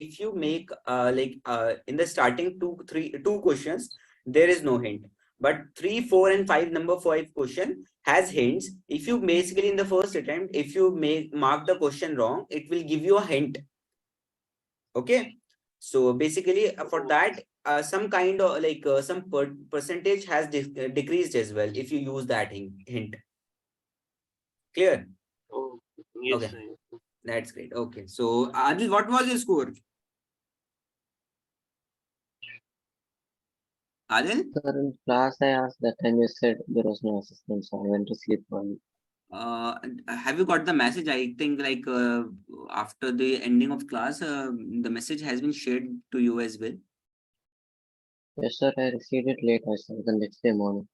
if you make in the starting two questions, there is no hint. But 3, 4, and 5, number 5 question has hints. If you basically in the first attempt, if you mark the question wrong, it will give you a hint. Okay. So basically for that, some kind of some percentage has decreased as well if you use that hint. Clear? Oh, yes, Okay, sir. that's great. Okay, so Adil, what was your score? Adil, Sir, in class I asked that time you said there was no assessment, so I went to sleep early. have you got the message? I think after the ending of class, the message has been shared to you as well. Yes, sir, I received it late. I saw the next day morning.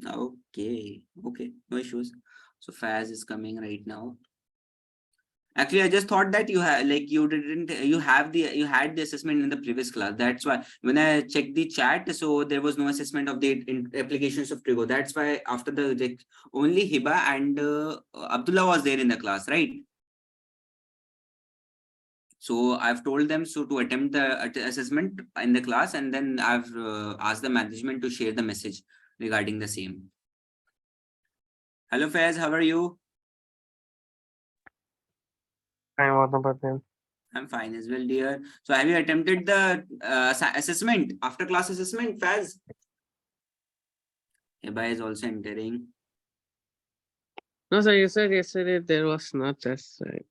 Okay, okay, no issues. So Faz is coming right now. Actually, I just thought that you had you had the assessment in the previous class. That's why when I checked the chat, so there was no assessment of the applications of Trigo. That's why after the only Hiba and Abdullah was there in the class, right? So I've told them to attempt the assessment in the class, and then I've asked the management to share the message regarding the same. Hello Faiz, how are you? What about them? I'm fine as well, dear. So have you attempted the assessment, after class assessment, Faz? Eba is also entering. No, sir, you said yesterday there was no test, right?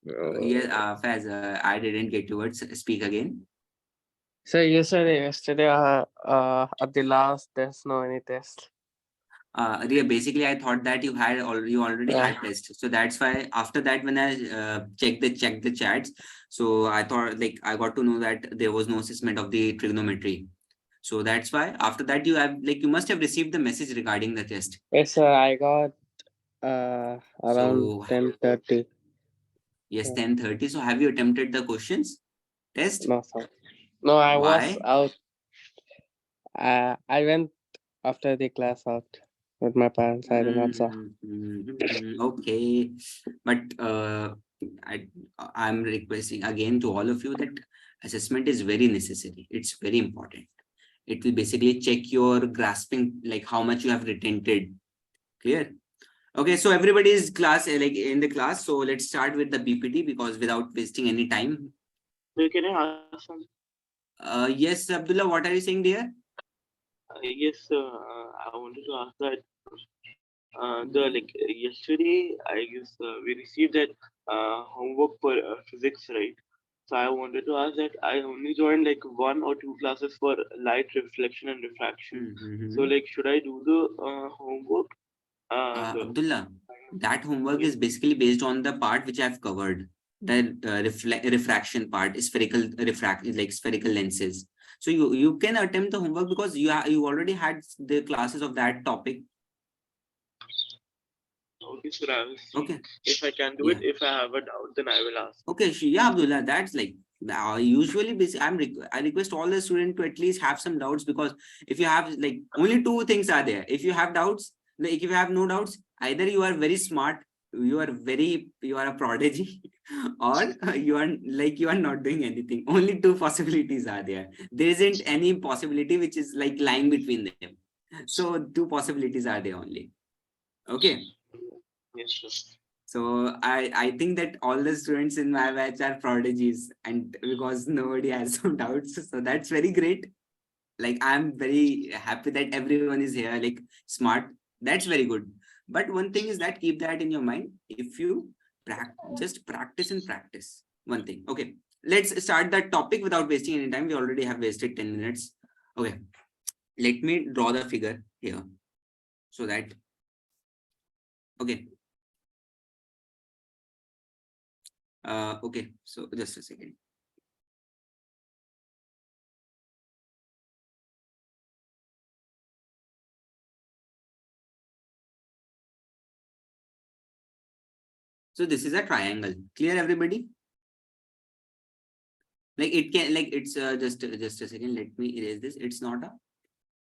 Faz, I didn't get your words. Speak again. So you said yesterday at the last there's no any test. Basically, I thought that you already had test, so that's why after that when I checked the chats, so I thought I got to know that there was no assessment of the trigonometry. So that's why after that you must have received the message regarding the test. Yes, sir, I got around So 10:30. yes, 10:30. So have you attempted the questions test? No, sir. No, I was Why? out. I went after the class out with my parents. I did not saw. Okay, but I'm requesting again to all of you that assessment is very necessary. It's very important. It will basically check your grasping, like how much you have retained. Clear? Okay, so everybody is in the class. So let's start with the BPT because without wasting any time. Can I ask some? Yes, Abdullah, what are you saying there? Yes, I wanted to ask that yesterday I guess we received that homework for physics, right? So I wanted to ask that I only joined like 1 or 2 classes for light reflection and refraction. So should I do the homework? Abdullah, that homework is basically based on the part which I've covered, the refraction part, spherical spherical lenses. So you can attempt the homework because you already had the classes of that topic. Okay, so I will see Okay, if I can do it. If I have a doubt, then I will ask. Okay, yeah, Abdullah, that's usually I request all the students to at least have some doubts because if you have only two things are there. If you have doubts, if you have no doubts, either you are very smart, you are a prodigy, or you are not doing anything. Only two possibilities are there. There isn't any possibility which is lying between them. So two possibilities are there only. Okay. Yes, sir. So I think that all the students in my batch are prodigies, and because nobody has some doubts, so that's very great. I'm very happy that everyone is here, smart. That's very good. But one thing is that keep that in your mind. If you just practice and practice. One thing. Okay, let's start that topic without wasting any time. We already have wasted 10 minutes. Okay, let me draw the figure here so that. Okay. Okay, so just a second. So this is a triangle. Clear, everybody? It can it's just a second. Let me erase this. It's not a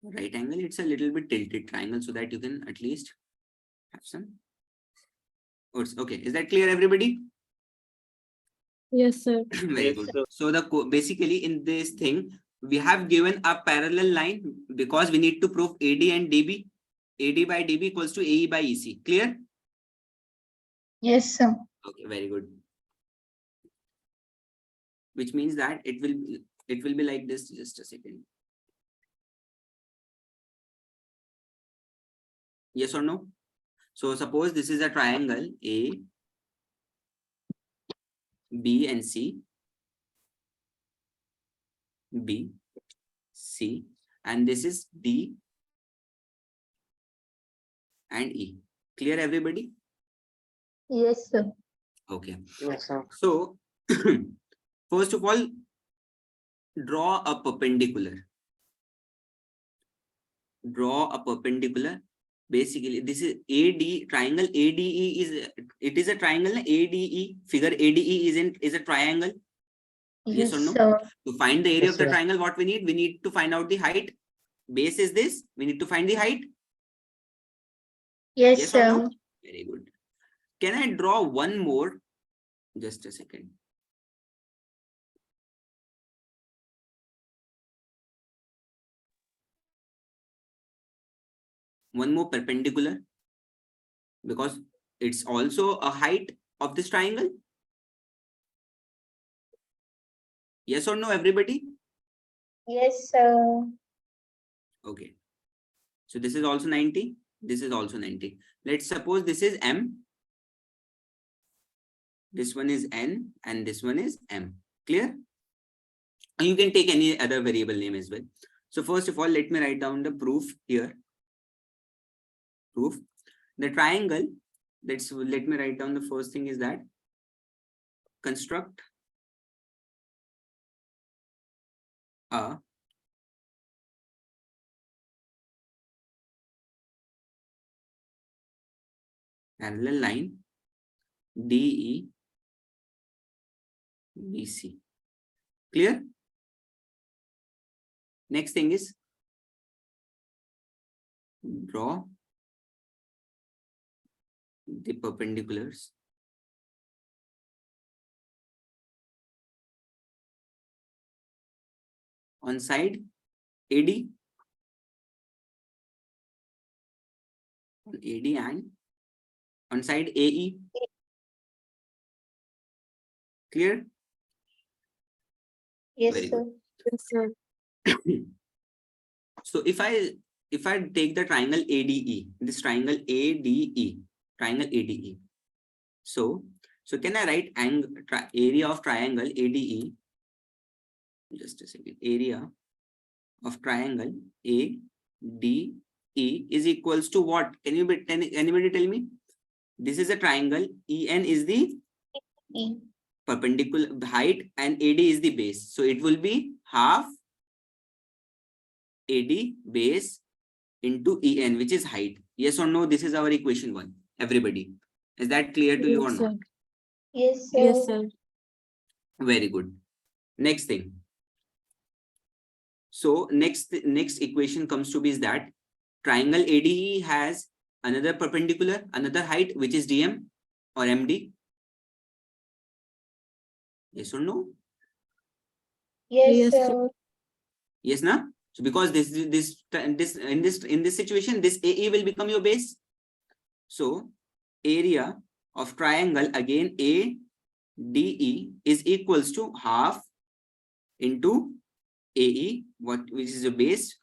right angle. It's a little bit tilted triangle so that you can at least have some. Oh, okay. Is that clear, everybody? Yes, sir. Very Yes, good. sir. So basically in this thing, we have given a parallel line because we need to prove AD and DB. AD by DB equals to AE by EC. Clear? Yes, sir. Okay, very good. Which means that it will be like this. Just a second. Yes or no? So suppose this is a triangle A, B and C, B, C, and this is D and E. Clear, everybody? Yes, sir. Okay. Yes, sir. So first of all, draw a perpendicular. Draw a perpendicular. Basically, this is AD triangle. ADE is a triangle. ADE figure ADE is a triangle. Yes or no? Sir. To find the area Yes, of the sir. triangle, what we need to find out the height. Base is this. We need to find the height. Yes, Yes or sir. no? Very good. Can I draw one more? Just a second. One more perpendicular, because it's also a height of this triangle. Yes or no, everybody? Yes, sir. Okay. So this is also 90. This is also 90. Let's suppose this is M. This one is N and this one is M. Clear? And you can take any other variable name as well. So first of all, let me write down the proof here. Proof. The triangle, let me write down the first thing is that construct a parallel line DE BC. Clear? Next thing is draw the perpendiculars on side AD, on AD and on side AE. Clear? Yes, Very sir. Yes, sir. So if I take the triangle ADE, this triangle ADE, triangle ADE. So can I write area of triangle ADE? Just a second. Area of triangle ADE is equals to what? Anybody tell me? This is a triangle. EN is the E. perpendicular height and AD is the base. So it will be half AD base into EN, which is height. Yes or no? This is our equation 1. Everybody. Is that clear to you or Yes, not? sir. Yes, sir. Yes, sir. Very good. Next thing. So next equation comes to be is that triangle ADE has another perpendicular, another height, which is DM or MD. Yes or no? Yes, Yes, sir. sir. Yes, na? So because in this situation, this AE will become your base. So area of triangle again ADE is equals to half into AE, which is a base,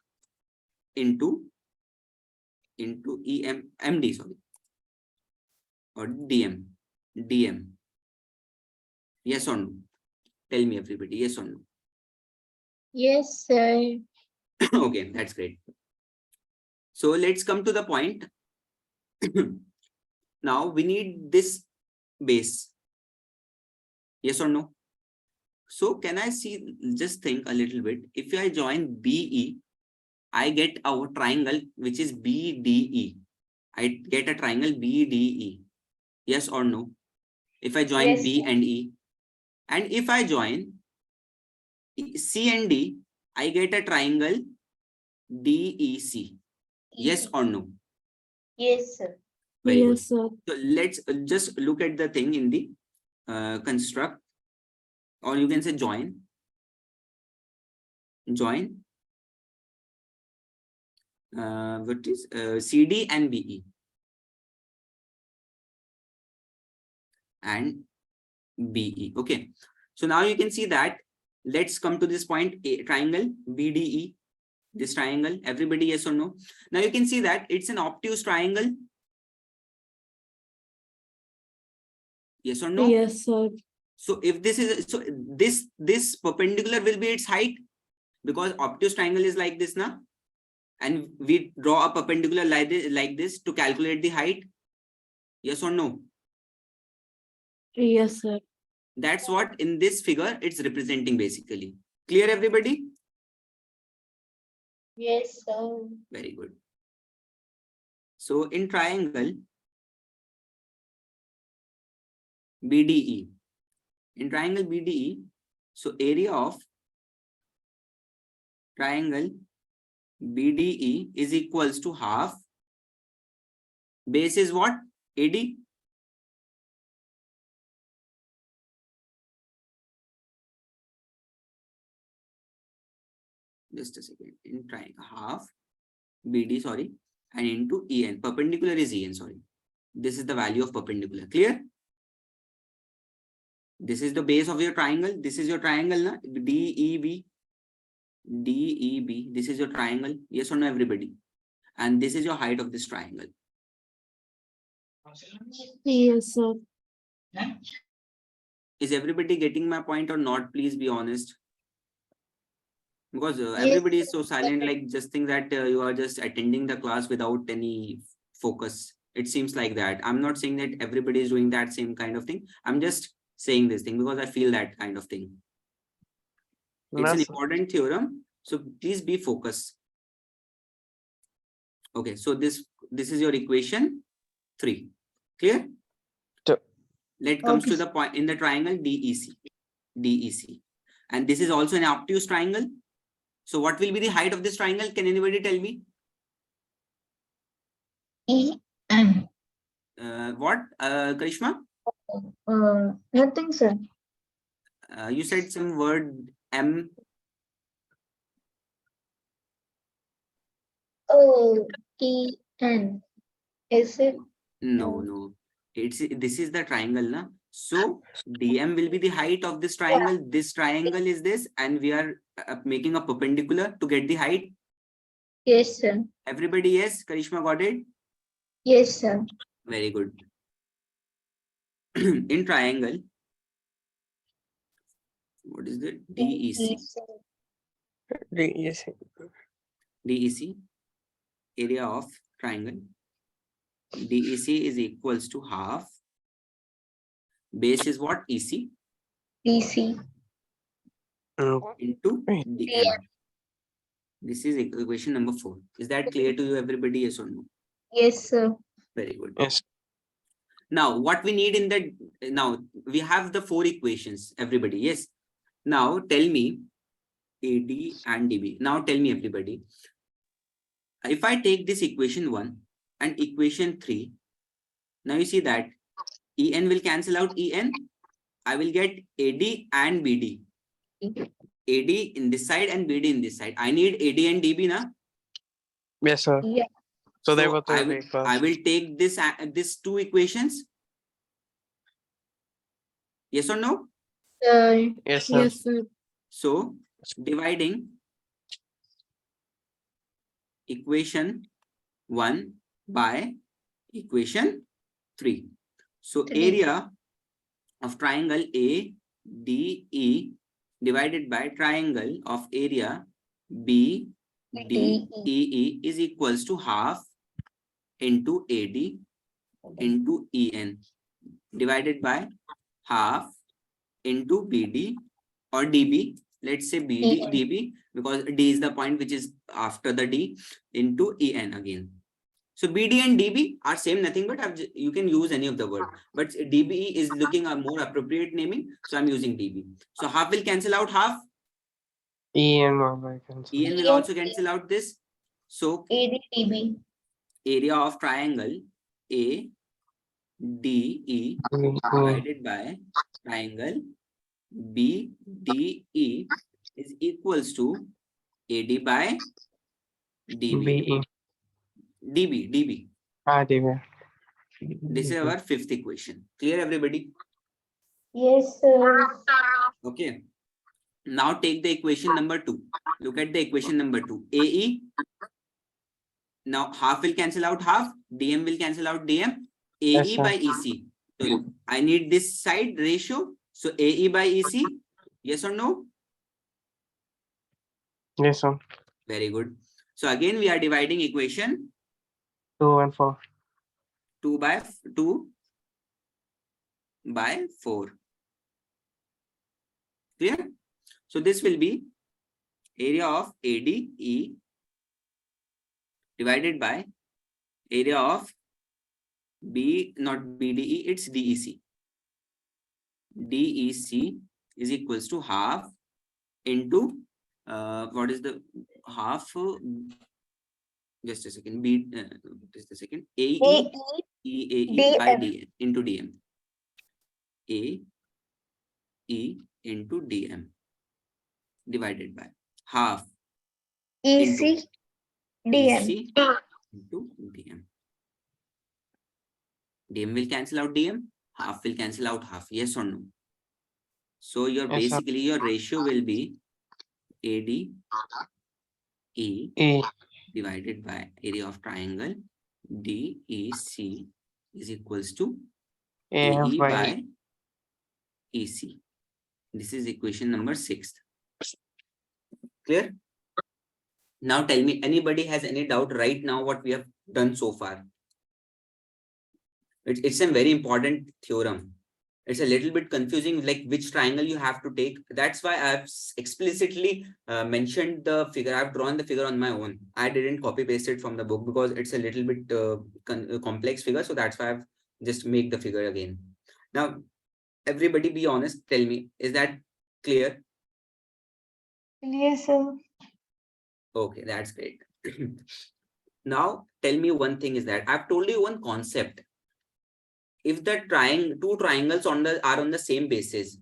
into MD, sorry, or DM. Yes or no? Tell me, everybody, yes or no? Yes, sir. Okay, that's great. So let's come to the point. Now we need this base. Yes or no? So can I just think a little bit. If I join BE, I get our triangle, which is BDE. I get a triangle BDE. Yes or no? If I join Yes, B sir. and E. And if I join C and D, I get a triangle DEC. Yes or no? Yes, sir. Very good. Yes, sir. So let's just look at the thing in the construct or you can say join. Join. What is CD and BE and BE. Okay. So now you can see that. Let's come to this point, a triangle BDE. This triangle, everybody, yes or no? Now you can see that it's an obtuse triangle. Yes or no? Yes, sir. So if this is, so this perpendicular will be its height, because obtuse triangle is like this now, and we draw a perpendicular like this to calculate the height. Yes or no? Yes, sir. That's what in this figure it's representing basically. Clear, everybody? Yes, sir. Very good. So in triangle BDE, in triangle BDE, so area of triangle BDE is equals to half. Base is what? AD. Just a second. In triangle half BD, sorry, and into EN. Perpendicular is EN, sorry. This is the value of perpendicular. Clear? This is the base of your triangle. This is your triangle, na? DEB. DEB. This is your triangle. Yes or no, everybody? And this is your height of this triangle. Yes, sir. Is everybody getting my point or not? Please be honest. Because Yes. everybody is so silent, like just think that you are just attending the class without any focus. It seems like that. I'm not saying that everybody is doing that same kind of thing. I'm just saying this thing because I feel that kind of thing. It's an important theorem. So please be focused. Okay, so this is your equation 3. Clear? Sure. Let comes Okay. to the point in the triangle DEC. DEC. And this is also an obtuse triangle. So what will be the height of this triangle? Can anybody tell me? EN. What, Karishma? Nothing, sir. You said some word M. Oh, EN. Is it? No. This is the triangle, na? So DM will be the height of this triangle. This triangle is this, and we are making a perpendicular to get the height. Yes, sir. Everybody, yes? Karishma got it? Yes, sir. Very good. In triangle, what is it? DEC. Yes. DEC, area of triangle. DEC is equals to half. Base is what? EC DC. into DM. This is equation number 4. Is that clear to you, everybody? Yes or no? Yes, sir. Very good. Yes. Now, what we need in the, now we have the 4 equations, everybody. Yes. Now tell me AD and DB. Now tell me, everybody, if I take this equation 1 and equation 3, now you see that EN will cancel out EN. I will get AD and BD. AD in this side and BD in this side. I need AD and DB now. Yes, sir. Yeah. So they So were I will take this 2 equations. Yes or no? Yes, sir. Yes, sir. So dividing equation 1 by equation 3. So 3. area of triangle ADE divided by triangle of area BDEE is equals to half into AD into EN divided by half into BD or DB. Let's say BD, EN. DB, because D is the point which is after the D, into EN again. So BD and DB are same, nothing but you can use any of the word, but DB is looking a more appropriate naming, so I'm using DB. So half will cancel out half. EN will also cancel out this. So ADTB. area of triangle ADE divided by triangle BDE is equals to AD by DB. BE. DB. DB. This is our fifth equation. Clear, everybody? Yes, sir. Okay. Now take the equation number 2. Look at the equation number 2. AE. Now half will cancel out half. DM will cancel out DM. Yes, AE sir. by EC. So I need this side ratio. So AE by EC. Yes or no? Yes, sir. Very good. So again, we are dividing equation 2 and 4. 2 by 4. Clear? So this will be area of ADE divided by area of not BDE, it's DEC. DEC is equals to half into what is the half? Just a second. Just a second. AE by DM into DM. AE into DM divided by half EC DM. EC into DM. DM will cancel out DM, half will cancel out half. Yes or no? So your Yes, sir. basically your ratio will be ADE E. divided by area of triangle DEC is equals to AF AE by by EC. This is equation number 6. Clear? Now tell me, anybody has any doubt right now what we have done so far? It's a very important theorem. It's a little bit confusing, like which triangle you have to take. That's why I've explicitly mentioned the figure. I've drawn the figure on my own. I didn't copy paste it from the book because it's a little bit complex figure. So that's why I've just made the figure again. Now, everybody be honest. Tell me, is that clear? Yes, sir. Okay, that's great. Now, tell me one thing is that I've told you one concept. If the two triangles are on the same basis,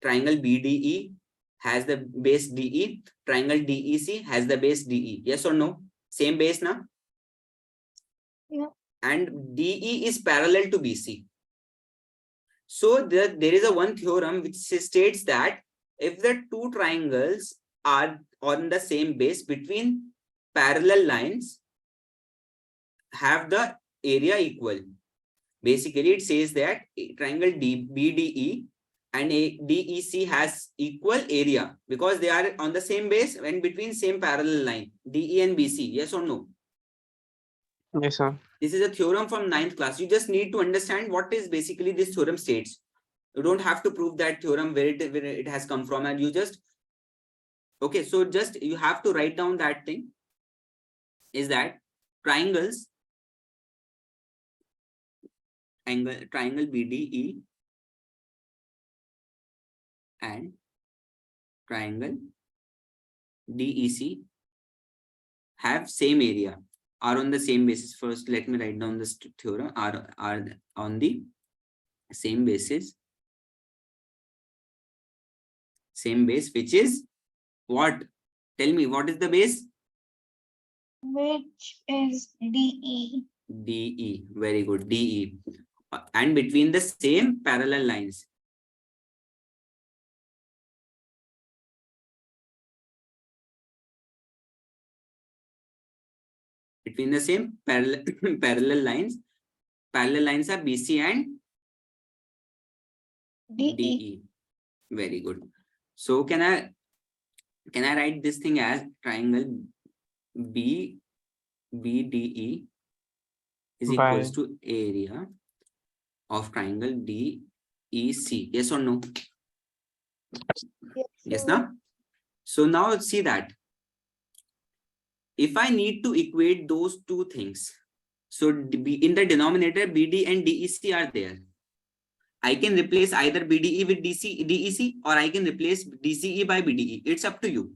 triangle BDE has the base DE, triangle DEC has the base DE. Yes or no? Same base now? Yeah. And DE is parallel to BC. So there is a one theorem which states that if the two triangles are on the same base between parallel lines, have the area equal. Basically, it says that triangle BDE and DEC has equal area because they are on the same base and between same parallel line, DE and BC. Yes or no? Yes, sir. This is a theorem from 9th class. You just need to understand what is basically this theorem states. You don't have to prove that theorem where it has come from, and you just okay. So just you have to write down that thing. Is that triangles? Triangle BDE and triangle DEC have same area, are on the same basis. First, let me write down this theorem. Are on the same basis, same base, which is what? Tell me, what is the base? Which is DE. DE. Very good. DE. And between the same parallel lines. Between the same parallel lines are BC and DE. Very good. So can I write this thing as triangle BDE is equals to area of triangle DEC? Yes or no? Yes, now. So now let's see that if I need to equate those two things, so in the denominator BD and DEC are there. I can replace either BDE with DEC or I can replace DCE by BDE. It's up to you.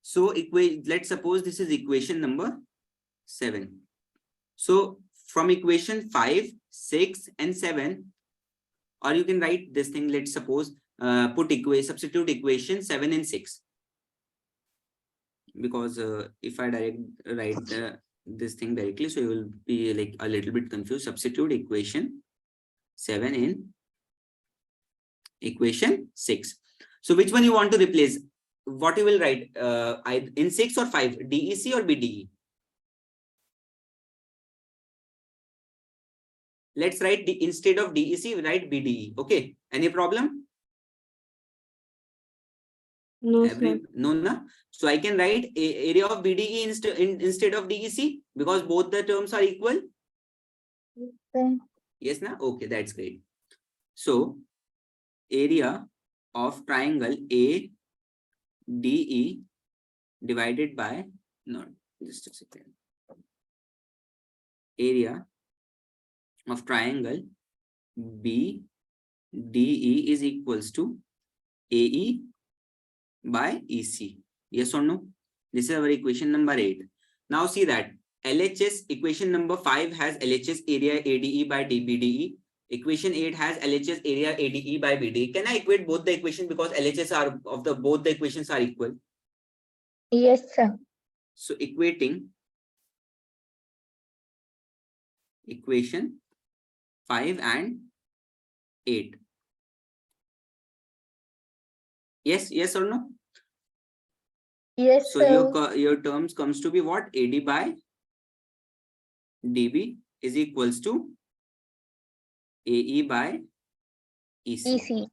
So let's suppose this is equation number 7. So from equation 5, 6 and 7, or you can write this thing. Let's suppose substitute equation 7 and 6. Because if I write this thing directly, so you will be like a little bit confused. Substitute equation 7 in equation 6. So which one you want to replace? What you will write in 6 or 5? DEC or BDE? Let's write instead of DEC, write BDE. Okay. Any problem? No, sir. No. So I can write area of BDE instead of DEC because both the terms are equal. Okay. Yes, na? Okay, that's great. So area of triangle ADE divided by, no, just a second. Area of triangle BDE is equals to AE by EC. Yes or no? This is our equation number 8. Now see that LHS equation number 5 has LHS area ADE by BDE. Equation 8 has LHS area ADE by BDE. Can I equate both the equations because LHS are of the both the equations are equal? Yes, sir. So equating equation 5 and 8. Yes or no? Yes, So sir. your terms comes to be what? AD by DB is equals to AE by EC. EC.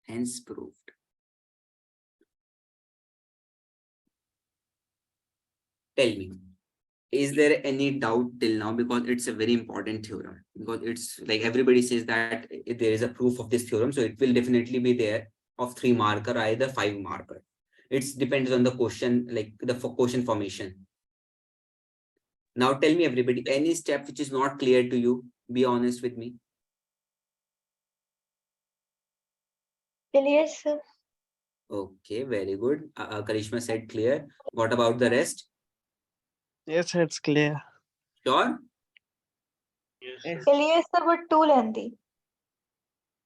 Hence proved. Tell me, is there any doubt till now? Because it's a very important theorem. Because it's like everybody says that if there is a proof of this theorem, so it will definitely be there of 3 marker or either 5 marker. It depends on the question, like the question formation. Now tell me everybody, any step which is not clear to you, be honest with me. Yes, sir. Okay, very good. Karishma said clear. What about the rest? Yes, it's clear. Sure? Yes. Yes, sir, but too lengthy.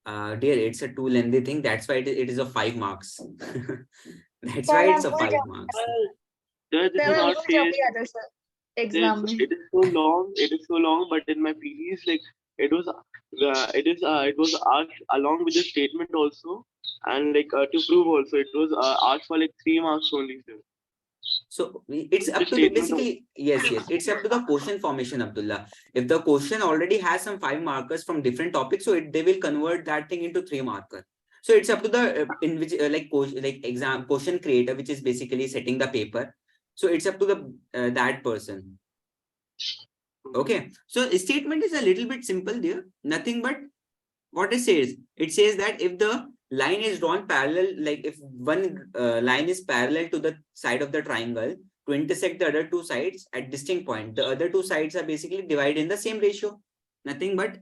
Dear, it's a too lengthy thing. That's why it is a 5 marks. That's Sir, why मैं it's a भूल 5 जाऊँ- marks. This sir, is मैं not भूल fair. जाऊँगी other, sir. Exam में. It is so long. It is so long. But in my PDs, like it was asked along with the statement also, and like to prove also, it was asked for like 3 marks only. Sir. So it's The up to the statement basically, yes, it's up to the question formation, Abdullah. If the question already has some 5 markers from different topics, so they will convert that thing into 3 marker. So it's up to the in which exam question creator, which is basically setting the paper. So it's up to the that person. Okay, so statement is a little bit simple there. Nothing but what it says that if the line is drawn parallel, like if one line is parallel to the side of the triangle to intersect the other two sides at distinct point, the other two sides are basically divided in the same ratio. Nothing but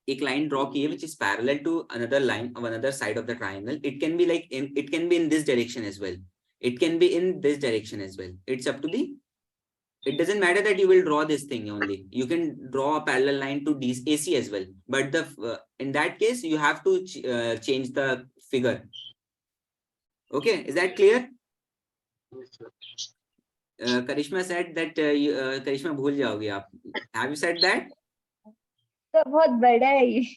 एक line draw किए which is parallel to another line of another side of the triangle. It can be like it can be in this direction as well. It can be in this direction as well. It's up to the. It doesn't matter that you will draw this thing only. You can draw a parallel line to AC as well. But the in that case, you have to change the figure. Okay, is that clear? Karishma said that Karishma भूल जाओगे आप. Have you said that? Sir, बहुत बड़ा है ये.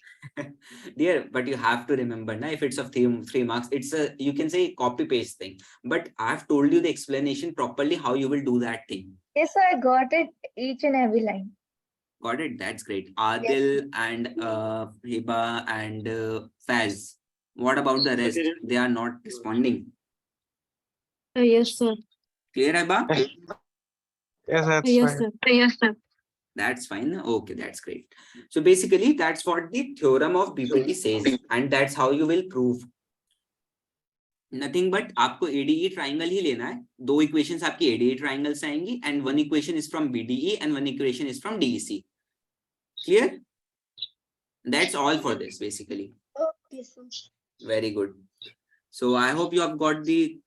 Dear, but you have to remember, na, if it's of 3 marks, it's a, you can say copy paste thing. But I've told you the explanation properly how you will do that thing. Yes, sir, I got it each and every line. Got it? That's great. Adil and Hiba and Faz. What about the rest? They are not responding. Yes, sir. Clear, Hiba? Yes, that's Yes, fine. sir. Yes, sir. That's fine. Okay, that's great. So basically, that's what the theorem of BPT says, and that's how you will prove. Nothing but आपको ADE triangle ही लेना है. 2 equations आपकी ADE triangles आएंगी, and 1 equation is from BDE and 1 equation is from DEC. Clear? That's all for this basically. Okay, sir. Very good. So I hope you have got the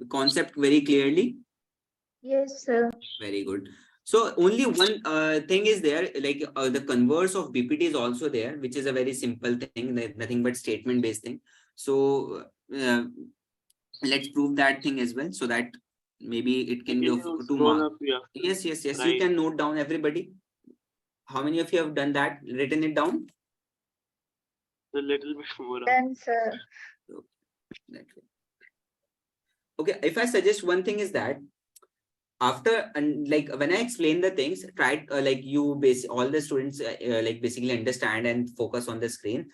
concept very clearly. Yes, sir. Very good. So only one thing is there, like the converse of BPT is also there, which is a very simple thing, nothing but statement based thing. So let's prove that thing as well, so that maybe it can be Can of you 2 scroll marks. up here? Yes, yes, yes. You Right. can note down, everybody. How many of you have done that? Written it down? A little bit more up. Done, sir. That way. Okay, if I suggest one thing is that after and like when I explain the things, try like you all the students like basically understand and focus on the screen.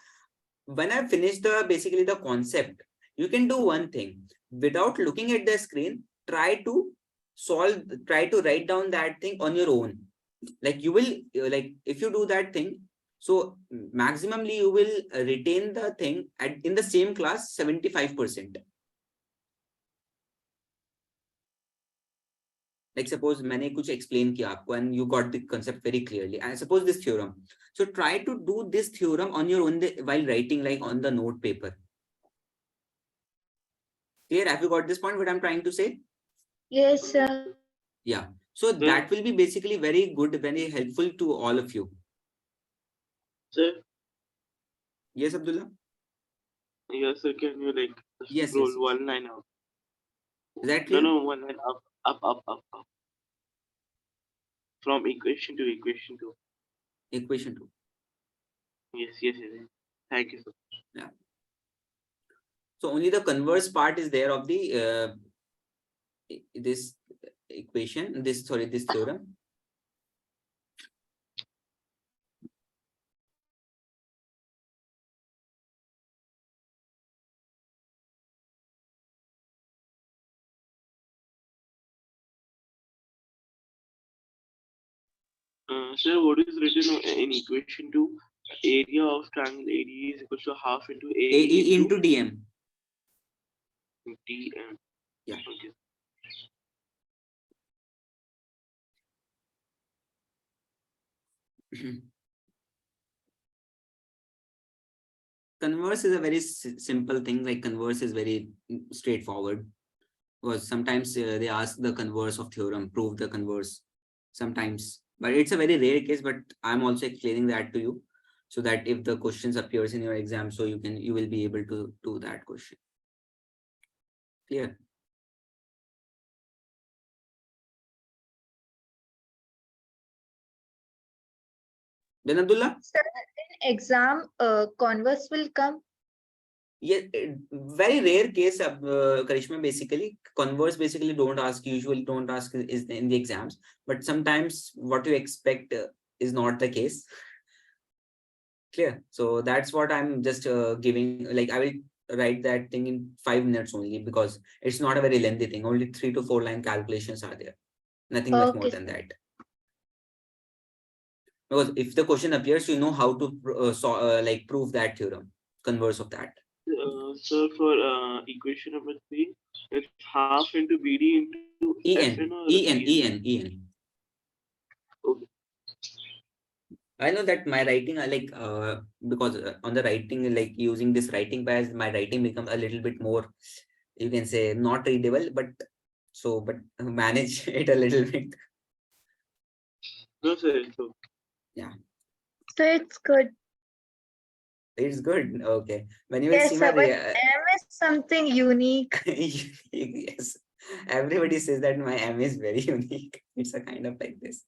When I finish the basically the concept, you can do one thing without looking at the screen. Try to write down that thing on your own. Like you will like if you do that thing, so maximally you will retain the thing at in the same class 75%. Like suppose मैंने कुछ explain किया आपको and you got the concept very clearly. And suppose this theorem. So try to do this theorem on your own while writing like on the note paper. Clear? Have you got this point? What I'm trying to say? Yes, sir. Yeah. So that will be basically very good, very helpful to all of you. Sir, Yes, Abdullah? yes, sir. Can you like Yes, scroll yes. one line up? Is that No, clear? no, one line up. From equation to equation to. Equation 2. Yes, yes, yes. Thank you, sir. Yeah. So only the converse part is there of the this equation, this theorem. Sir, what is written in equation to? Area of triangle AD is equal to half into AE into DM. DM. Yeah. Okay. Converse is a very simple thing. Like converse is very straightforward. Because sometimes they ask the converse of theorem, prove the converse. Sometimes, but it's a very rare case. But I'm also explaining that to you, so that if the questions appears in your exam, so you will be able to do that question. Clear? Then Abdullah? Sir, in exam, converse will come. Yeah, very rare case of Karishma. Basically, converse basically usually don't ask is in the exams, but sometimes what you expect is not the case. Clear? So that's what I'm just giving. Like I will write that thing in 5 minutes only, because it's not a very lengthy thing. Only 3 to 4 line calculations are there. Nothing much more Okay. than that. Because if the question appears, you know how to like prove that theorem, converse of that. So for equation number 3, it's half into BD into FN or En. Okay. I know that my writing, I like because on the writing, like using this writing bias, my writing becomes a little bit more, you can say, not readable, but manage it a little bit. No, sir. So Yeah, So it's good. it's good. Okay, when you will Yes, see my sir, but M is something unique. yes, everybody says that my M is very unique. It's a kind of like this.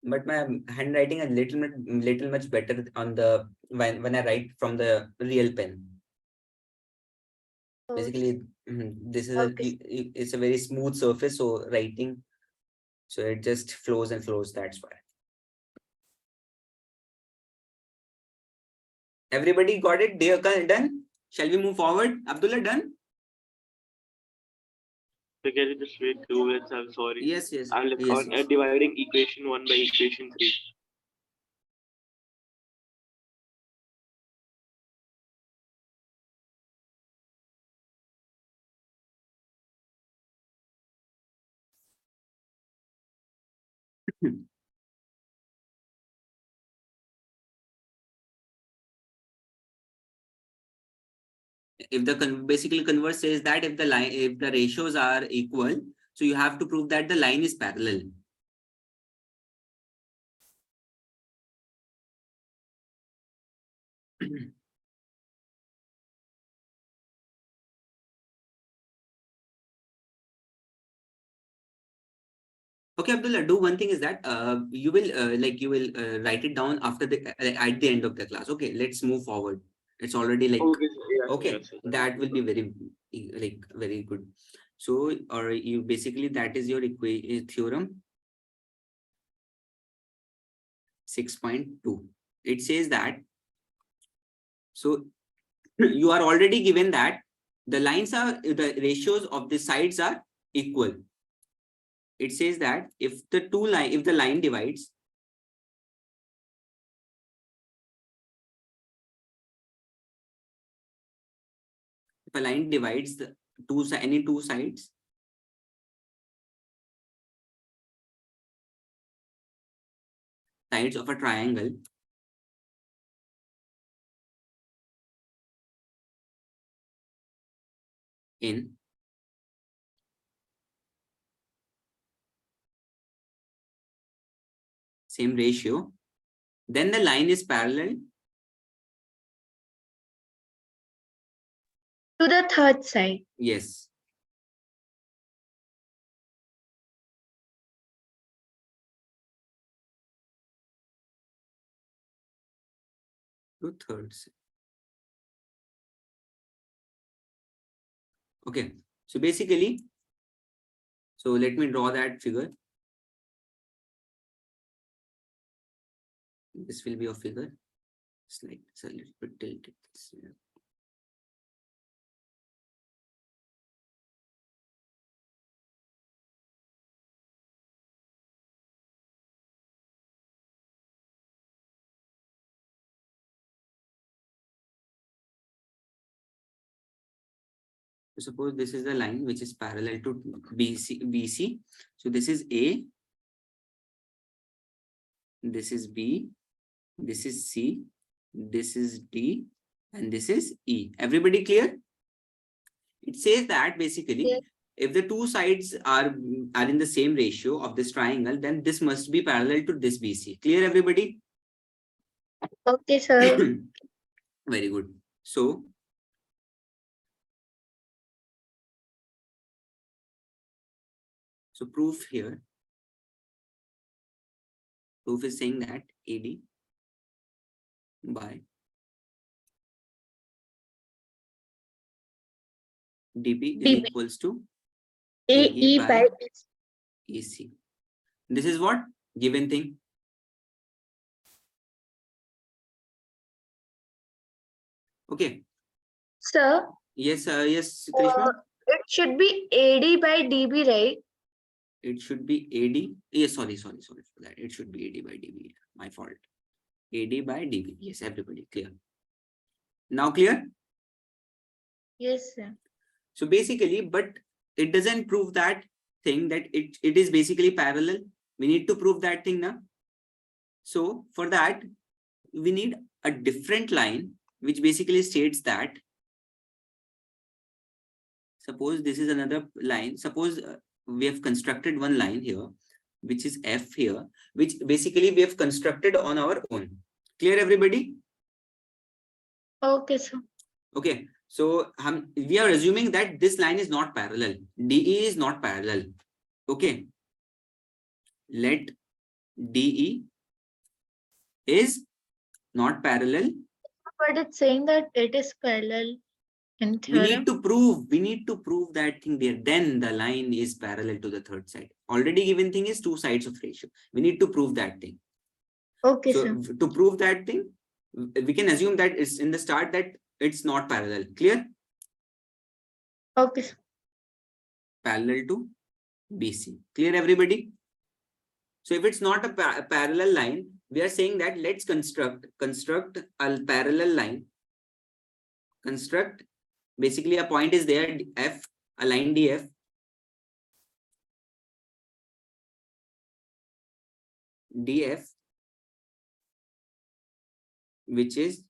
But my handwriting is little much better on the when I write from the real pen. Basically, this is Okay. it's a very smooth surface, so writing, so it just flows and flows. That's why. Everybody got it? They are done. Shall we move forward? Abdullah, done? can you just wait 2 minutes? I'm sorry. Yes, yes, I'm like yes, on yes. dividing equation 1 by equation 3. If the basically converse says that if the ratios are equal, so you have to prove that the line is parallel. Okay, Abdullah, do one thing is that you will write it down after the at the end of the class. Okay, let's move forward. It's already like Okay, sir. Yes, okay, yes, sir. that will be very very good. So, or you basically that is your theorem 6.2. It says that, so you are already given that the ratios of the sides are equal. It says that if the line divides if a line divides the any two sides of a triangle, in same ratio, then the line is parallel To the third side. yes. To third side. Okay, so basically, so let me draw that figure. This will be a figure. It's like it's a little bit tilted. So suppose this is the line which is parallel to BC. So this is A, this is B, this is C, this is D, and this is E. Everybody clear? It says that basically, Yes. if the two sides are in the same ratio of this triangle, then this must be parallel to this BC. Clear, everybody? Okay, sir. Very good. So proof here. Proof is saying that AD by DB is DB. equals to AE by EC. This is what? Given thing. Okay. Sir, Yes, yes, Krishna. it should be AD by DB, right? It should be AD. Yes, sorry for that. It should be AD by DB. My fault. AD by DB. Yes, everybody clear. Now clear? Yes, sir. So basically, but it doesn't prove that thing that it is basically parallel. We need to prove that thing now. So for that, we need a different line which basically states that, suppose this is another line. Suppose we have constructed one line here, which is F here, which basically we have constructed on our own. Clear, everybody? Okay, sir. Okay. So we are assuming that this line is not parallel. DE is not parallel. Okay. Let DE is not parallel. But it's saying that it is parallel in We theorem. need to prove that thing there. Then the line is parallel to the third side. Already given thing is two sides of ratio. We need to prove that thing. Okay, So sir. to prove that thing, we can assume that it's in the start that it's not parallel. Clear? Okay, sir. Parallel to BC. Clear, everybody? So if it's not a parallel line, we are saying that let's construct a parallel line. Construct, basically a point is there, F, a line DF. DF, which is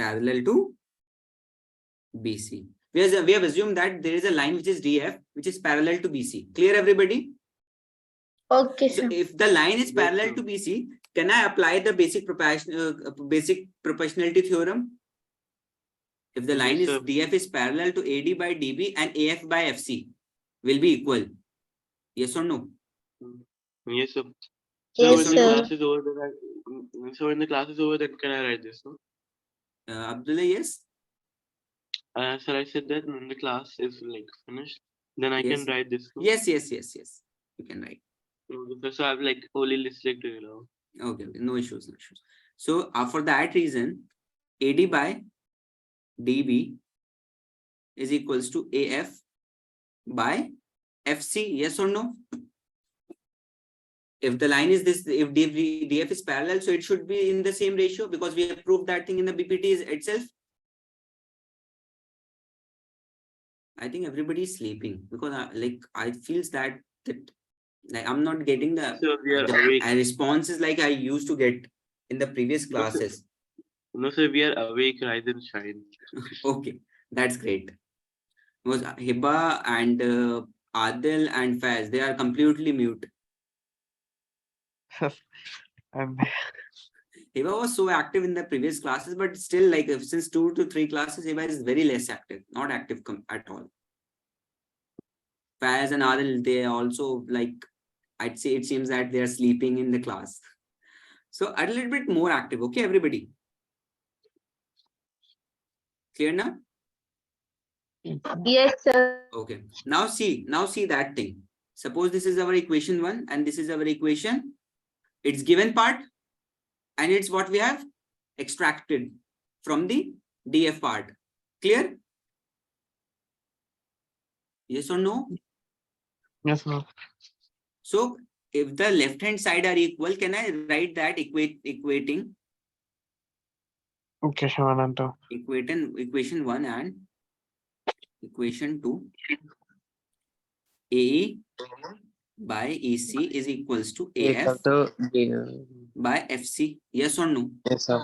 parallel to BC. We have assumed that there is a line which is DF, which is parallel to BC. Clear, everybody? Okay, So sir. if the line is Yes, parallel sir. to BC, can I apply the basic proportionality theorem? If the line Yes, is sir. DF is parallel to AD by DB and AF by FC will be equal. Yes or no? Yes, sir. So Yes, when the sir. class is over, when the class is over, then can I write this? No? Abdullah, yes? Sir, I said that when the class is like finished, then I Yes. can write this. No? Yes. You can write. So I've like only restricted, you know. Okay, no issues. So for that reason, AD by DB is equals to AF by FC. Yes or no? If the line is this, if DF is parallel, so it should be in the same ratio because we have proved that thing in the BPT itself. I think everybody is sleeping because I feels that like I'm not getting the So we are awake. responses like I used to get in the previous classes. No, sir, we are awake, rise and shine. Okay, that's great. Because Hiba and Adil and Faz, they are completely mute. I'm Hiba was so active in the previous classes, but still, like since 2 to 3 classes, Hiba is very less active, not active at all. Faz and Adil, they also like, I'd say it seems that they are sleeping in the class. So a little bit more active. Okay, everybody. Clear now? Yes, sir. Okay. Now see that thing. Suppose this is our equation 1 and this is our equation. It's given part and it's what we have extracted from the DF part. Clear? Yes or no? yes, sir. So if the left hand side are equal, can I write that equating Equation 1 and 2. equation 1 and equation 2? AE by EC is equals to Equal AF to D. by FC. Yes or no? Yes, sir.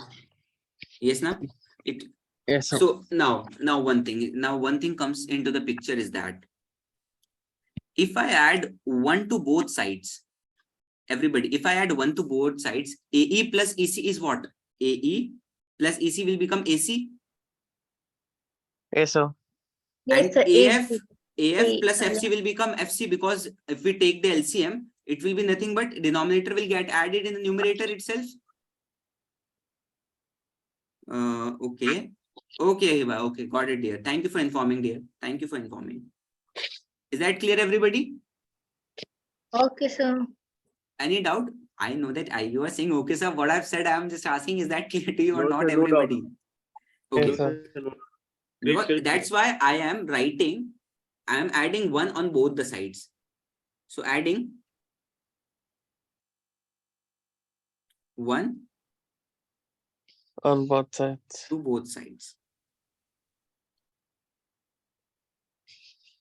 Yes, now it. Yes, sir. So now one thing comes into the picture is that if I add 1 to both sides, everybody, if I add 1 to both sides, AE plus EC is what? AE plus EC will become AC. Yes, sir. Yes, And sir. AF plus FC will become FC because if we take the LCM, it will be nothing but denominator will get added in the numerator itself. Okay, Hiba. Okay, got it, dear. Thank you for informing, dear. Thank you for informing. Is that clear, everybody? Okay, sir. Any doubt? I know that you are saying okay, sir. What I've said, I'm just asking, is that clear to you or No, not, sir, no doubt. everybody? Okay. Yes, sir. Because that's why I am adding 1 on both the sides. So adding 1 On both sides. to both sides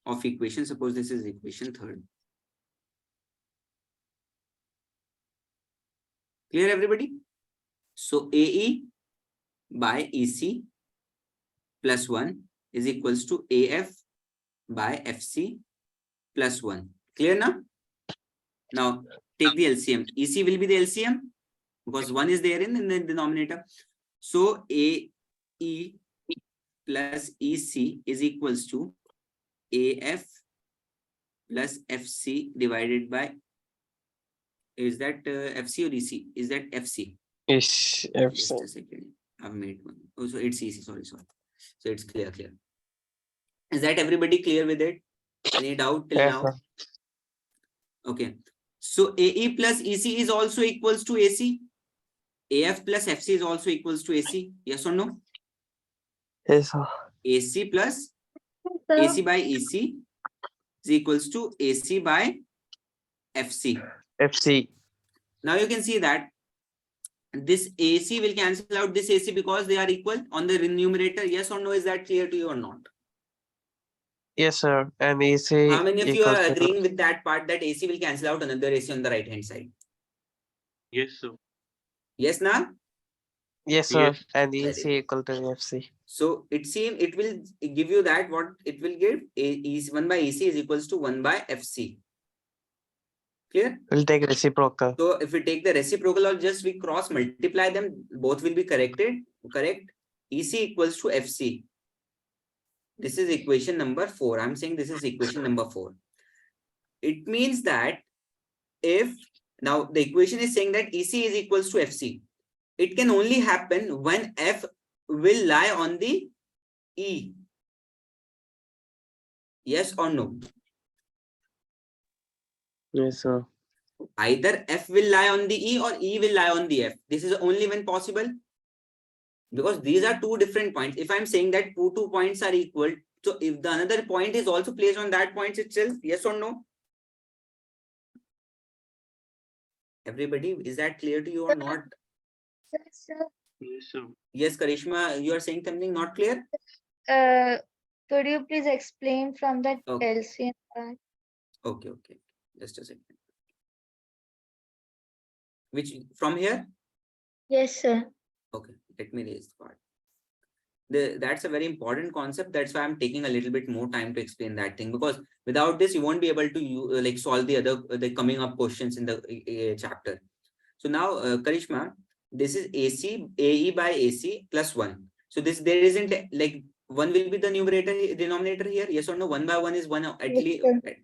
of equation. Suppose this is equation 3rd. Clear, everybody? So AE by EC plus 1 is equals to AF by FC plus 1. Clear now? Now take the LCM. EC will be the LCM because 1 is there in the denominator. So AE plus EC is equals to AF plus FC divided by, is that FC or EC? Is that FC? Yes, Just a second. I've made one. Oh, so it's EC. Sorry. So it's clear. Is that everybody clear with it? Any doubt till Yes, now? sir. Okay. So AE plus EC is also equals to AC. AF plus FC is also equals to AC. Yes or no? Yes, sir. AC plus Sir. AC by EC is equals to AC by FC. FC. Now you can see that this AC will cancel out this AC because they are equal on the numerator. Yes or no? Is that clear to you or not? Yes, sir. And AC. How many of you equals are to- agreeing with that part that AC will cancel out another AC on the right hand side? Yes, sir. Yes, na? Yes, sir. Yes. And Very EC good. equal to FC. So it will give you that what it will give is 1 by EC is equals to 1 by FC. Clear? We'll take reciprocal. So if we take the reciprocal or just we cross multiply them, both will be correct. EC equals to FC. This is equation number 4. I'm saying this is equation number 4. It means that if now the equation is saying that EC is equals to FC, it can only happen when F will lie on the E. Yes or no? Yes, sir. Either F will lie on the E or E will lie on the F. This is only when possible. Because these are two different points. If I'm saying that two points are equal, so if the another point is also placed on that point itself, yes or no? Everybody, is that clear to you or not? Sir, Yes, sir. Yes, Karishma, you are saying something not clear? could you please explain from that Okay. LCM part? Okay. Just a second. Which from here? Yes, sir. Okay, let me raise the part. That's a very important concept. That's why I'm taking a little bit more time to explain that thing, because without this, you won't be able to solve the other the coming up questions in the chapter. So now, Karishma, this is AC AE by AC plus 1. So there isn't like 1 will be the numerator denominator here. Yes or no? 1 by 1 is 1 at Yes, least. sir.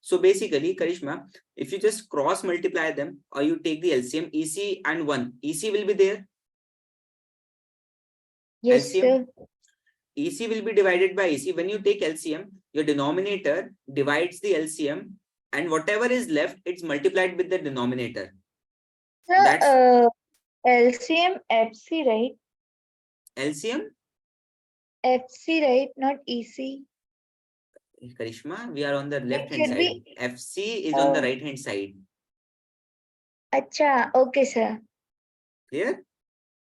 So basically, Karishma, if you just cross multiply them or you take the LCM, EC and 1, EC will be there. Yes, LCM. sir. EC will be divided by EC. When you take LCM, your denominator divides the LCM, and whatever is left, it's multiplied with the denominator. Sir, That's LCM FC, right? LCM. FC, right? Not EC. Karishma, we are on the left hand should side. be- FC is on the right hand side. Acha, okay, sir. Clear?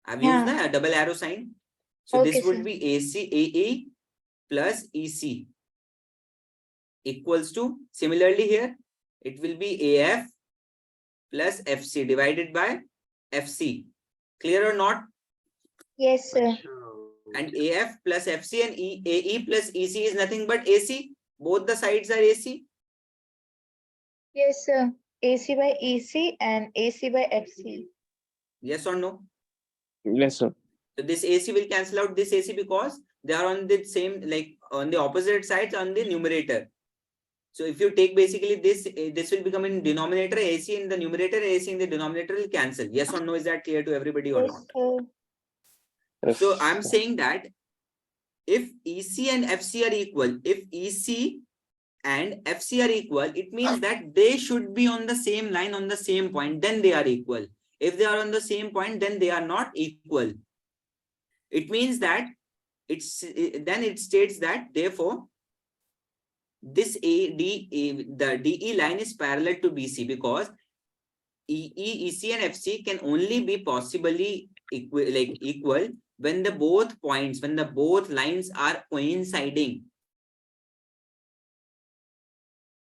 I've Yeah. used the double arrow sign. So Okay, this would sir. be AE plus EC equals to, similarly here, it will be AF plus FC divided by FC. Clear or not? Yes, sir. And AF plus FC and AE plus EC is nothing but AC. Both the sides are AC. Yes, sir. AC by EC and AC by FC. Yes or no? Yes, sir. So this AC will cancel out this AC because they are on the same, like on the opposite sides on the numerator. So if you take basically this will become in denominator, AC in the numerator, AC in the denominator will cancel. Yes or no? Is that clear to everybody or Yes, not? sir. Yes. So I'm saying that if EC and FC are equal, if EC and FC are equal, it means that they should be on the same line, on the same point, then they are equal. If they are on the same point, then they are not equal. It means that then it states that therefore this the DE line is parallel to BC, because EC and FC can only be possibly equal when the both points, when the both lines are coinciding.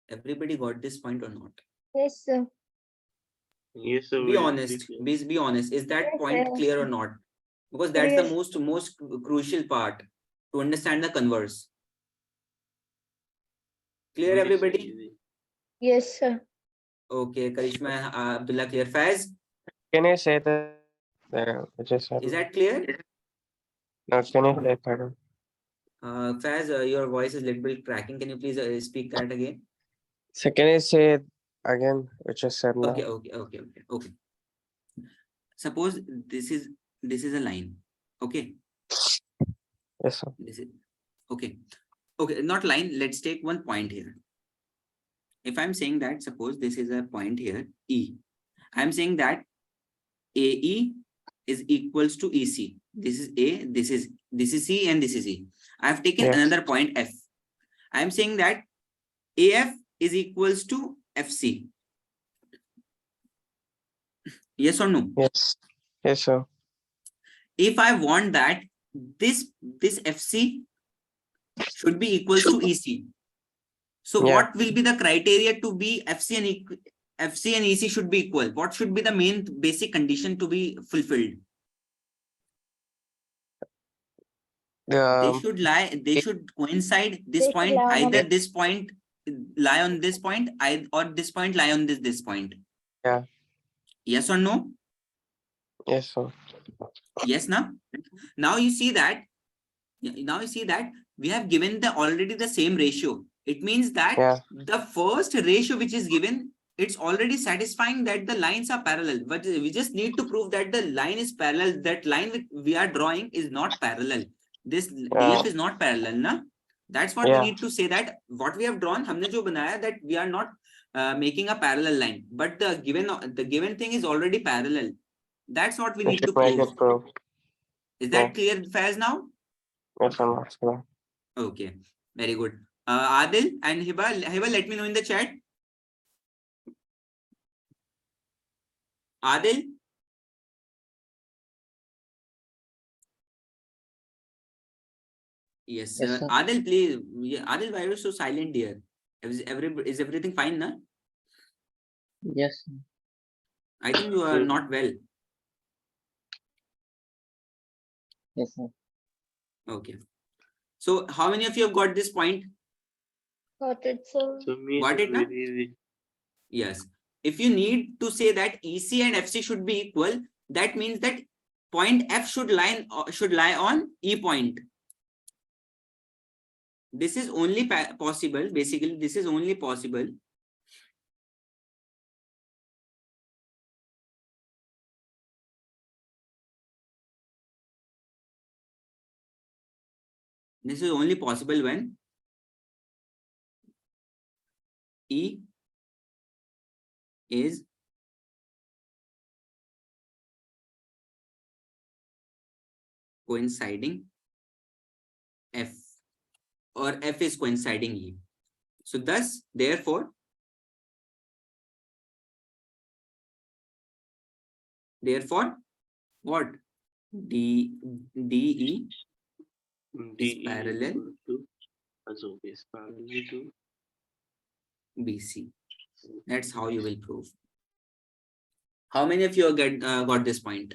Everybody got this point or not? Yes, sir. Yes, sir. Be very honest. clear. Be honest. Is that Yes, point sir. clear or not? Because that's Yes. the most crucial part to understand the converse. Clear, Yes, sir, everybody? easy. Yes, sir. Okay, Karishma, Abdullah, clear. Faz, Can you say that? Just is that clear? no, can you say that? Faz, your voice is a little bit cracking. Can you please speak that again? So can you say it again, which I said now? Okay. Suppose this is a line. Okay. Yes, sir. This is okay. Not line. Let's take one point here. If I'm saying that, suppose this is a point here, E. I'm saying that AE is equals to EC. This is A, this is C, and this is E. I've taken Yes. another point F. I'm saying that AF is equals to FC. Yes or no? Yes. Yes, sir. If I want that this FC should be equals to EC. So Yeah. what will be the criteria to be FC and EC should be equal? What should be the main basic condition to be fulfilled? They The should lie. They should coincide. This They should point, lie on either it. this point lie on this point, or this point lie on this point. Yeah. Yes or no? Yes, sir. Yes, now. Now you see that. Now you see that we have given already the same ratio. It means that Yeah. the first ratio which is given, it's already satisfying that the lines are parallel. But we just need to prove that the line is parallel. That line we are drawing is not parallel. This Yeah. DF is not parallel, na? That's what we Yeah. need to say, that what we have drawn, हमने जो बनाया, that we are not making a parallel line. But the given thing is already parallel. That's what we We need to should make prove. it proof. Is Yeah. that clear, Faiz, now? Yes, sir. That's clear. Okay, very good. Adil and Hiba, let me know in the chat. Adil? Yes, Yes, sir. Adil, please. Yeah, Adil, why are you so silent here? Is everything fine, na? Yes, sir. I think you are Yes. not well. Yes, sir. Okay. So, how many of you have got this point? Got it, sir. So me, Got it, na? very easy. Yes. If you need to say that EC and FC should be equal, that means that point F should lie on E point. This is only possible. Basically, this is only possible. This is only possible when E is coinciding F, or F is coinciding E. So thus, therefore, what? DE is parallel Is parallel to BC. That's how you will prove. How many of you got this point?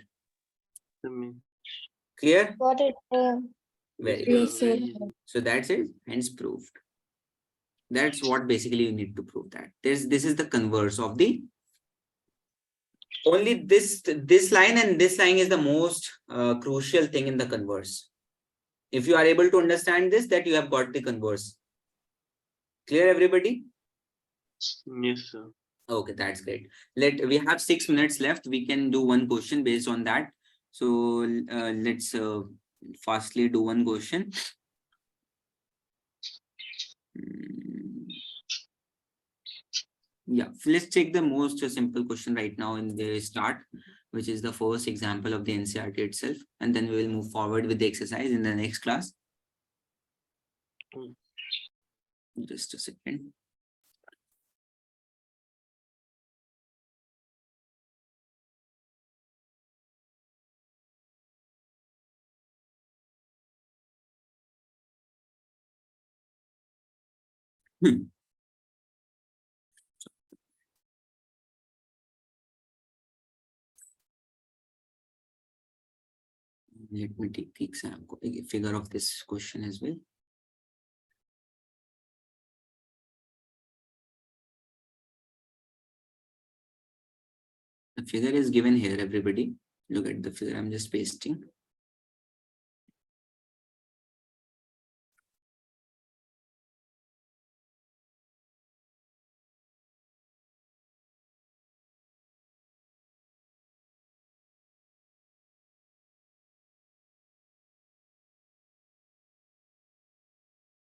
me. Clear? Got it. Very Yes, good. Yes, sir. very easy. So that's it. Hence proved. That's what basically you need to prove, that this is the converse of the only this line, and this line is the most crucial thing in the converse. If you are able to understand this, that you have got the converse. Clear, everybody? Yes, sir. Okay, that's great. We have 6 minutes left. We can do one question based on that. So let's fastly do one question. Yeah, let's take the most simple question right now in the start, which is the first example of the NCERT itself, and then we will move forward with the exercise in the next class. Just a second. Let me take the example figure of this question as well. The figure is given here, everybody. Look at the figure. I'm just pasting.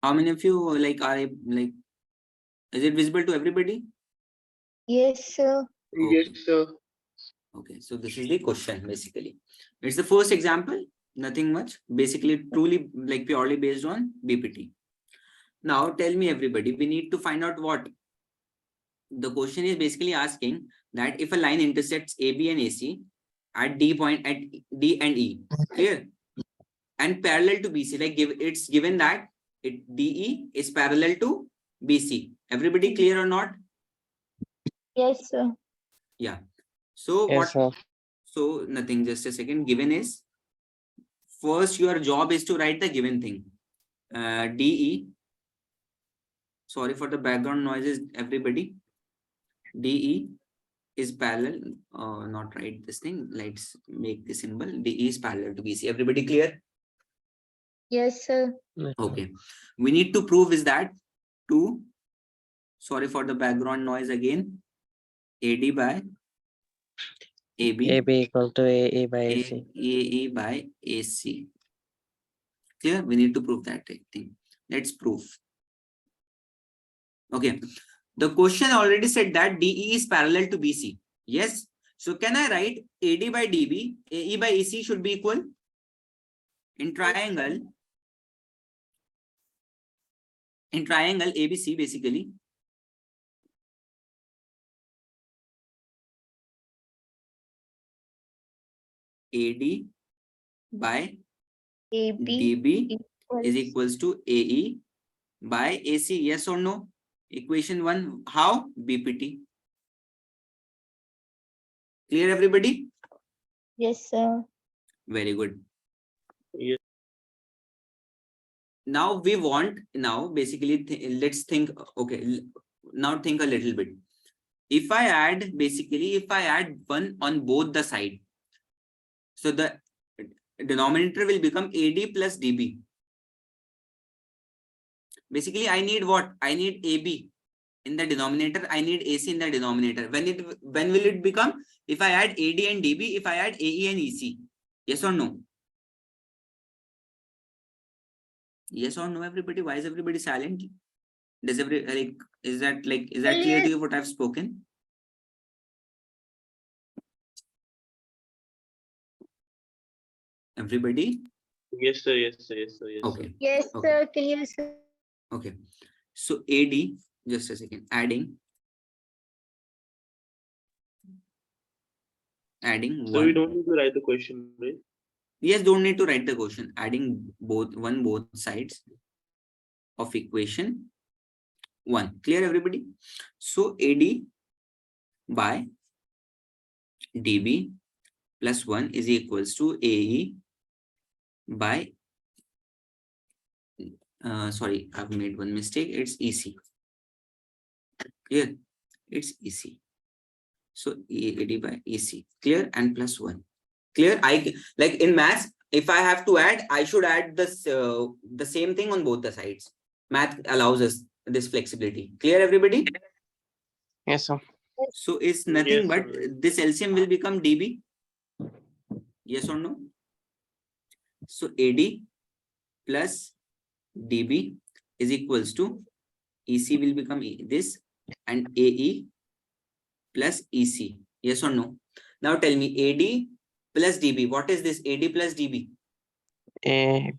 How many of you are is it visible to everybody? Yes, sir. Yes, sir. Okay, so this is the question basically. It's the first example, nothing much. Basically, truly purely based on BPT. Now tell me, everybody, we need to find out what the question is basically asking, that if a line intersects AB and AC at D point at D and E, clear, and parallel to BC, it's given that DE is parallel to BC. Everybody clear or not? Yes, sir. Yeah. So Yes, what? sir. So nothing. Just a second. Given is first your job is to write the given thing. DE, sorry for the background noises, everybody. DE is parallel, not write this thing. Let's make the symbol. DE is parallel to BC. Everybody clear? Yes, sir. Okay. We need to prove is that 2, sorry for the background noise again, AD by AB, AB equal to AE by AC. AE by AC. Clear? We need to prove that thing. Let's prove. Okay. The question already said that DE is parallel to BC. Yes. So can I write AD by DB, AE by AC should be equal in triangle ABC basically. AD by AB DB is equals equals to AE by AC. Yes or no? Equation 1. How? BPT. Clear, everybody? yes, sir. Very good. Yes. Now we want, basically, let's think. Okay, now think a little bit. If I add 1 on both the side, so the denominator will become AD plus DB. Basically, I need what? I need AB in the denominator. I need AC in the denominator. When will it become? If I add AD and DB, if I add AE and EC. Yes or no? Yes or no, everybody? Why is everybody silent? Is that clear to you what I've spoken? Everybody? Yes, sir. Yes, sir. Yes, sir. Yes, Okay. sir. Yes, Okay. sir. Clear, sir. Okay. So AD, just a second, adding So we 1. don't need to write the question, right? Yes, don't need to write the question. Adding both sides of equation 1. Clear, everybody? So AD by DB plus 1 is equals to AE by, sorry, I've made one mistake. It's EC. Clear? It's EC. So AD by EC. Clear? And plus 1. Clear? Like in maths, if I have to add, I should add this the same thing on both the sides. Math allows us this flexibility. Clear, everybody? Yes, sir. So it's nothing Yes, but sir. this LCM will become DB. Yes or no? So AD plus DB is equals to EC will become this, and AE plus EC. Yes or no? Now tell me AD plus DB. What is this AD plus DB? A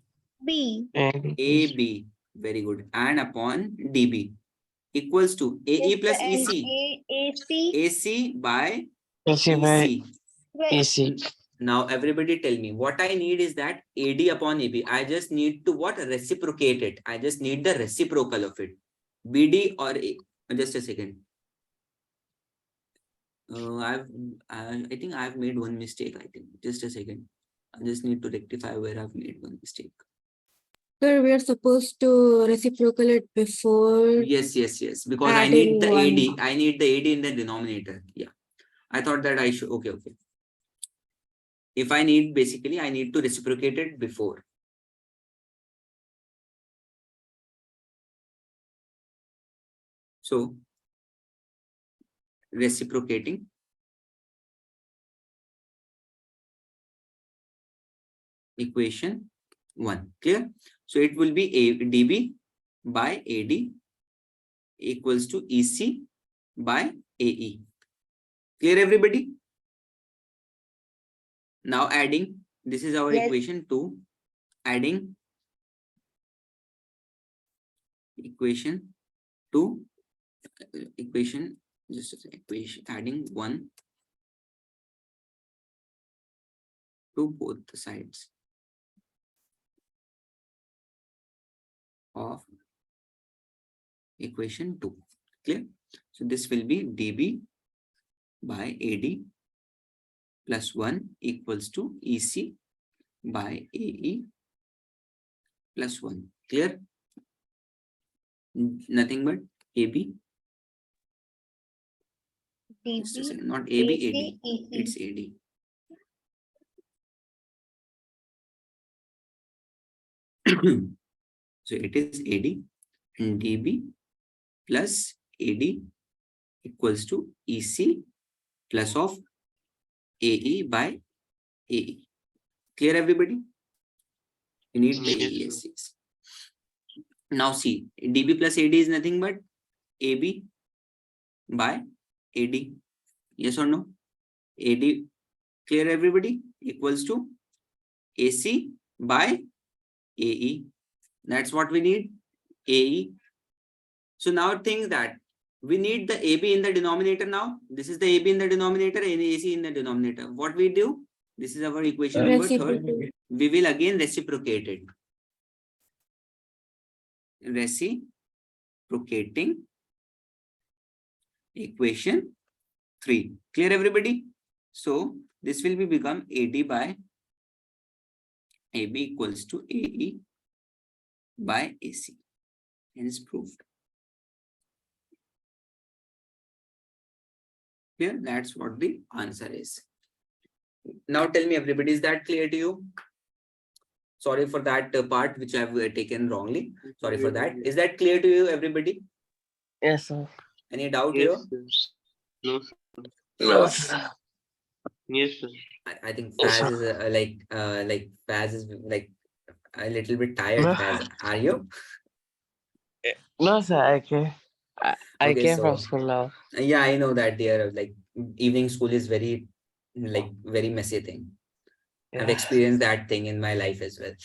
B. AB. Very good. And upon DB equals to AE Yes, plus sir. And EC. AC AC by AC by EC. by AC. Now everybody tell me what I need is that AD upon AB. I just need to what? Reciprocate it. I just need the reciprocal of it. BD or A. Just a second. I think I've made one mistake. I think just a second. I just need to rectify where I've made one mistake. Sir, we are supposed to reciprocal it before. Yes. Because I need adding the 1. AD. I need the AD in the denominator. Yeah. I thought that I should. Okay. If I need, basically, I need to reciprocate it before. So, reciprocating equation 1. Clear? So, it will be DB by AD equals to EC by AE. Clear, everybody? Now adding, this is our Yes. equation 2. Adding equation 2, equation, just a second, equation, adding 1 to both the sides of equation 2. Clear? So this will be DB by AD plus 1 equals to EC by AE plus 1. Clear? Nothing but AB. Just a DB, second, not AB, AC, AD. EC. It's AD. So it is AD and DB plus AD equals to EC plus of AE by AE. Clear, everybody? You need the Yes, sir. AESCs. Now see, DB plus AD is nothing but AB by AD. Yes or no? AD, clear, everybody? Equals to AC by AE. That's what we need, AE. So now think that we need the AB in the denominator now. This is the AB in the denominator and AC in the denominator. What we do? This is our equation number 3. Reciprocate. We will again reciprocate it. Reciprocating equation 3. Clear, everybody? So this will be become AD by AB equals to AE by AC. Hence proved. Clear? That's what the answer is. Now tell me, everybody, is that clear to you? Sorry for that part which I've taken wrongly. Sorry for that. Is that clear to you, everybody? Yes, sir. Any doubt Yes, here? sir. No, sir. Sure. Yes, sir. I think Faz is like Faz is like a little bit tired. No. Faz, are you? No, sir. I Okay, came from so school now. yeah, I know that, dear. Like evening school is very messy thing. I've Yeah. experienced that thing in my life as well.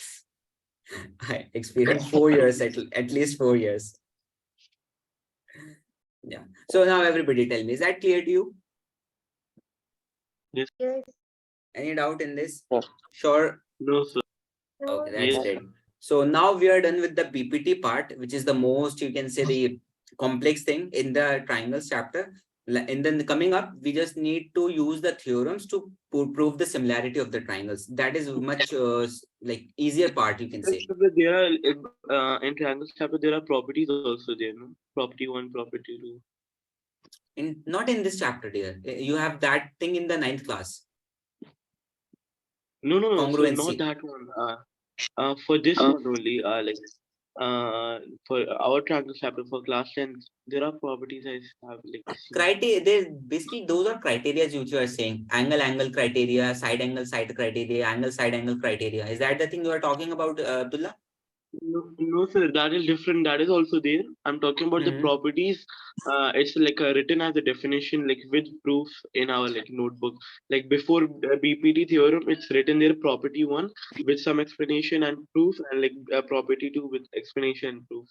I experienced 4 years, at least 4 years. Yeah. So now everybody tell me, is that clear to you? Yes. Any doubt in this? No. Sure. No, sir. Okay, No. that's Yes, great. So now we are done with the BPT part, which is the most, you can say, the complex thing in the triangles chapter. And then coming up, we just need to use the theorems to prove the similarity of the triangles. That is much like easier part, you can say. but there are in triangles chapter there are properties also there, no? Property 1, property 2. Not in this chapter, dear. You have that thing in the 9th class. No, so not Congruency. that one. For this one only, for our triangle chapter for class 10, there are properties I have like seen. Criteria, basically those are criteria which you are saying. Angle criteria, side angle criteria, angle side angle criteria. Is that the thing you are talking about, Abdullah? No, sir, that is different. That is also there. I'm talking about the properties. It's like written as a definition, like with proof in our like notebook. Like before BPT theorem, it's written there property 1 with some explanation and proof, and like property 2 with explanation and proof.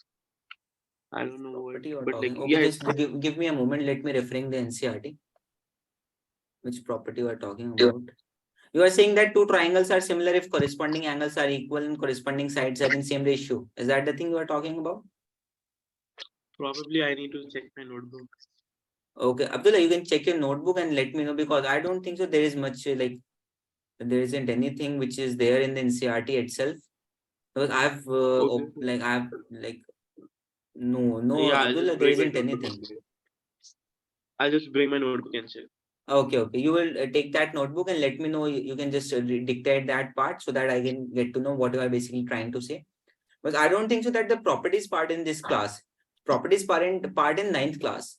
I don't know what, Property you are but like talking. Okay, yeah, just give me a moment. Let me referring the NCERT. Which property you are talking about? You are saying that two triangles are similar if corresponding angles are equal and corresponding sides are in same ratio. Is that the thing you are talking about? probably I need to check my notebook. Okay, Abdullah, you can check your notebook and let me know, because I don't think so there is much like there isn't anything which is there in the NCERT itself. Because I've no Yeah, I'll Abdullah, just there bring my isn't notebook. anything. I'll just bring my notebook and check. Okay, you will take that notebook and let me know. You can just dictate that part so that I can get to know what you are basically trying to say. But I don't think so that the properties part in this class, properties part in 9th class,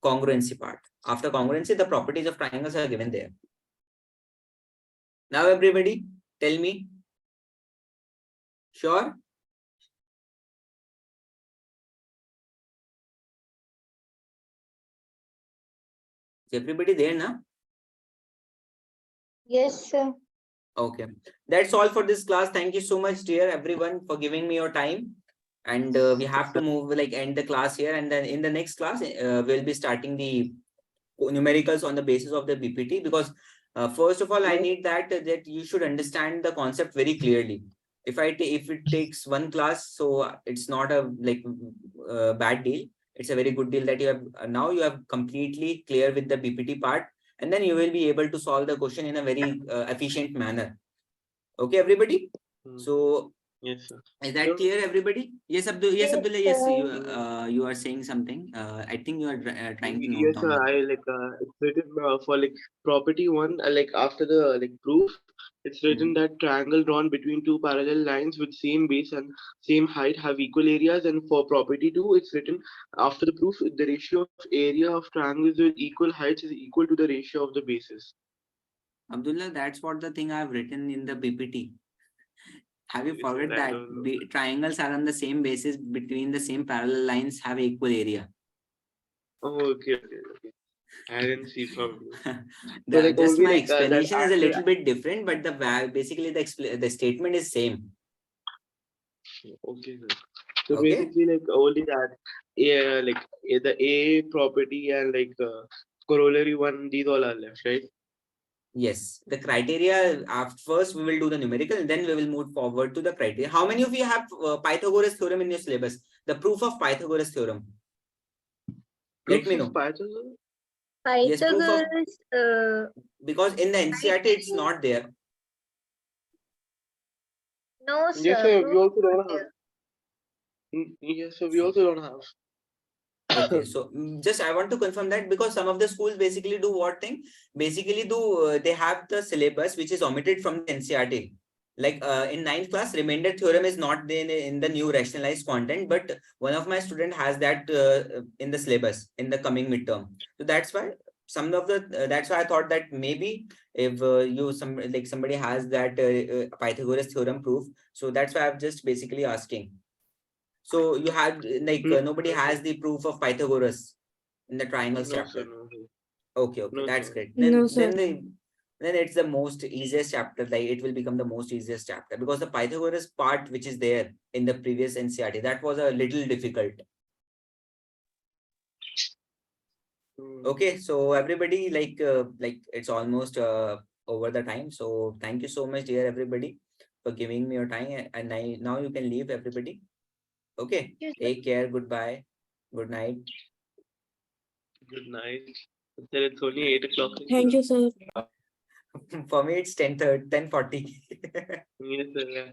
congruency part. After congruency, the properties of triangles are given there. Now everybody, tell me. Sure? Is everybody there now? Yes, sir. Okay, that's all for this class. Thank you so much, dear everyone, for giving me your time. And we have to move, like end the class here. And then in the next class, we'll be starting the numericals on the basis of the BPT, because first of all, I need that you should understand the concept very clearly. If it takes one class, so it's not a like bad deal. It's a very good deal that you have now you have completely clear with the BPT part, and then you will be able to solve the question in a very efficient manner. Okay, everybody. Hmm. So Yes, sir. is that So- clear, everybody? Yes, Abdul. Yes, Yes, Abdullah. Yes, sir. you are saying something. I think you are trying to note Yes, down sir. something. It's written for like property one, after the proof, it's written Mhm. that triangle drawn between two parallel lines with same base and same height have equal areas. And for property two, it's written after the proof, the ratio of area of triangles with equal heights is equal to the ratio of the bases. Abdullah, that's what the thing I've written in the PPT. Have you Yes, sir. forgot I that don't know. triangles are on the same basis between the same parallel lines have equal area? Oh, okay. I didn't see probably. So Just only my that explanation is a little bit different, but the basically the statement is same. Okay, sir. So Okay. basically, only that, yeah, the A property and corollary one, these all are left, right? Yes, the criteria after first we will do the numerical and then we will move forward to the criteria. How many of you have Pythagoras theorem in your syllabus? The proof of Pythagoras theorem. Let Proof me of know. Pythagoras? Yes, proof of, Pythagoras, because in the NCERT it's not there. no, Yes, sir. sir. We Proof also not don't have. there. Yes, sir. We also don't have. Okay, so just I want to confirm that because some of the schools basically do what thing? Basically do they have the syllabus which is omitted from the NCERT. Like in 9th class, remainder theorem is not there in the new rationalized content, but one of my student has that in the syllabus in the coming midterm. So that's why some of the that's why I thought that maybe if somebody has that Pythagoras theorem proof, so that's why I'm just basically asking. So you had nobody No, has sir. the proof of Pythagoras in the triangles No, sir. chapter. No, sir. Okay, No, that's sir. great. No, sir. Then it's the most easiest chapter. Like it will become the most easiest chapter because the Pythagoras part which is there in the previous NCERT that was a little difficult. Okay, so everybody like it's almost over the time. So thank you so much, dear everybody, for giving me your time. And now you can leave, everybody. Okay, Yes, sir. take care. Goodbye. Good night. Good night. Sir, it's only 8 o'clock. Thank you, sir. For me, it's 10:40. Yes, sir. Yeah.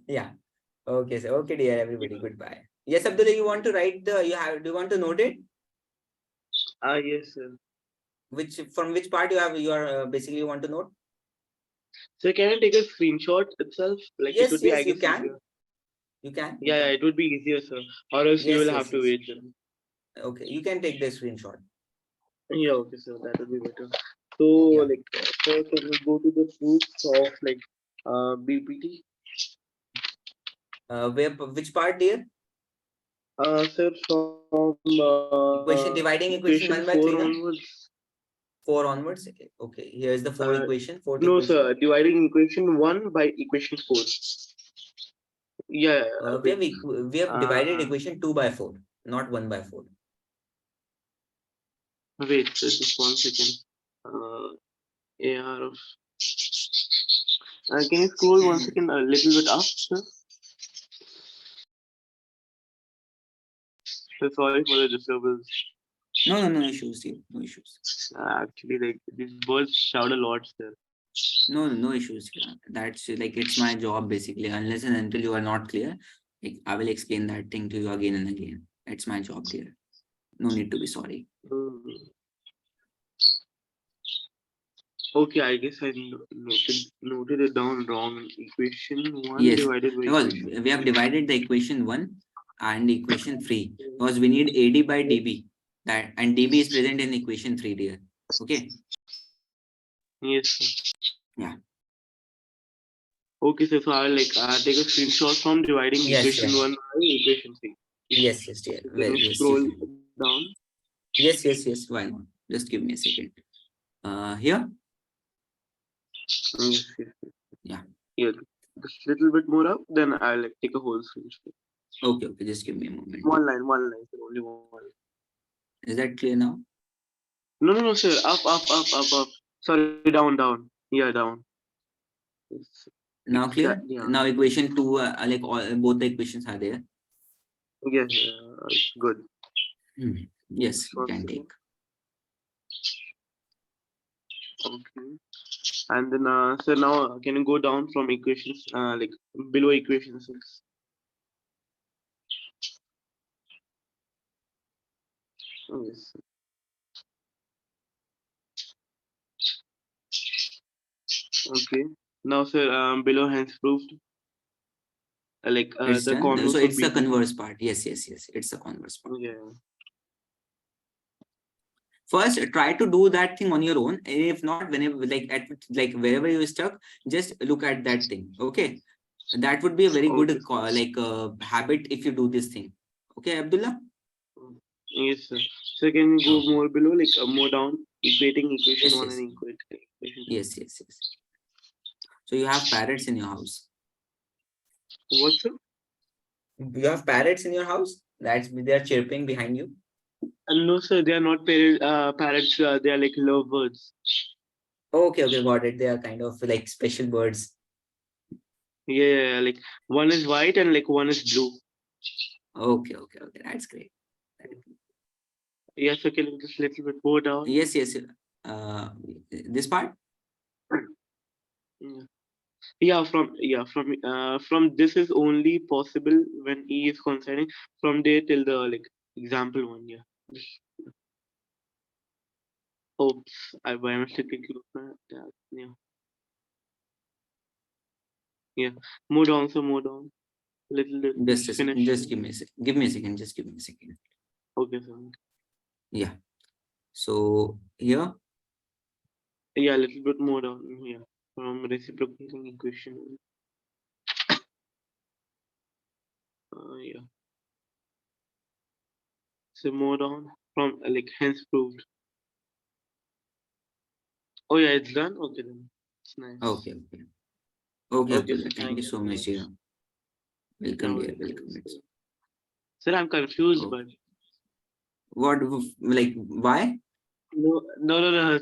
Yeah. Okay, so okay, dear everybody. Goodbye. Yes, Abdullah, you want to write do you want to note it? Yes, sir. From which part you are basically you want to note? So can I take a screenshot itself? It would be, I Yes, you guess, can. easier. You can. Yeah, it would be easier, sir. Or else you will have to Yes. wait then. Okay, you can take the screenshot. Yeah, okay, sir. That would be better. So, Yeah. first can we go to the proofs of BPT? Which part, dear? Sir, from Dividing equation equation 1 by 4 3, na? onwards. 4 onwards. Okay, here's the fourth No, equation. sir. Dividing equation 1 by equation 4. Yeah, We have divided equation 2 by 4, not 1 by 4. wait, sir, just 1 second. AR of. Can you scroll 1 second a little bit up, sir? So sorry for the disturbance. No issues, dear. No issues. Actually, these birds shout a lot, sir. No issues here. That's it's my job basically. Unless and until you are not clear, I will explain that thing to you again and again. It's my job, dear. No need to be sorry. Okay, I guess I noted it down wrong. Equation 1 Yes, divided by because equation we have divided the equation 1 and equation 3 because we need AD by DB. That and DB is present in equation 3, dear. Okay. Yes, sir. Yeah. Okay, sir. So I'll take a screenshot from dividing equation 1 by equation 3. Yes, dear. Can Well, you yes, you scroll can. down? Yes. Why not? Just give me a second. Here. Yes. Yeah. Here, just a little bit more up, then I'll take a whole screenshot. Okay. Just give me a moment. One line, sir, only one line. Is that clear now? No, sir. Up. Sorry, down. Yeah, down. Now clear? Yeah. Now equation 2, both the equations are there. Yes, good. Yes, you One can second. take. Okay. And then, so now can you go down from equations, like below equation 6? Oh, yes. Okay. Now, sir, below hence proved, like It's the done. So converse of it's the BC. converse part. Yes, yes, yes. It's the converse part. Yeah. First, try to do that thing on your own. If not, whenever like wherever you're stuck, just look at that thing. Okay, that would be a very good Okay, sir. habit if you do this thing. Okay, Abdullah. Yes, sir. So can you go Okay. more below, like more down, equating equation Yes, 1 yes, and equation 2? yes, yes, yes. So you have parrots in your house. What, sir? You have parrots in your house. They're chirping behind you. No, sir, they are not parrots. They are like lovebirds. Okay, okay, got it. They are kind of like special birds. Yeah, like one is white and like one is blue. Okay, okay, okay. That's great. Yes, okay, just a little bit more down. Yes, yes. Uh, this part. Yeah. From this is only possible when E is concerning from there till the like example one. Yeah. Oops, I by mistake closed that. Yeah. Yeah. More down, so more down. Little bit. Just a second. Finish. Just give me a second. Give me a second. Just give me a second. Okay, sir. Yeah. So here. Yeah, a little bit more down. Yeah. From reciprocating equation. Yeah. So more down from like hence proved. Oh yeah, it's done. Okay then. It's nice. Okay, okay. Okay, Okay, Abdullah. so Thank you so much, dear. Welcome, No, dear. Welcome. sir, I'm confused, Oh, but what? Like, why? no,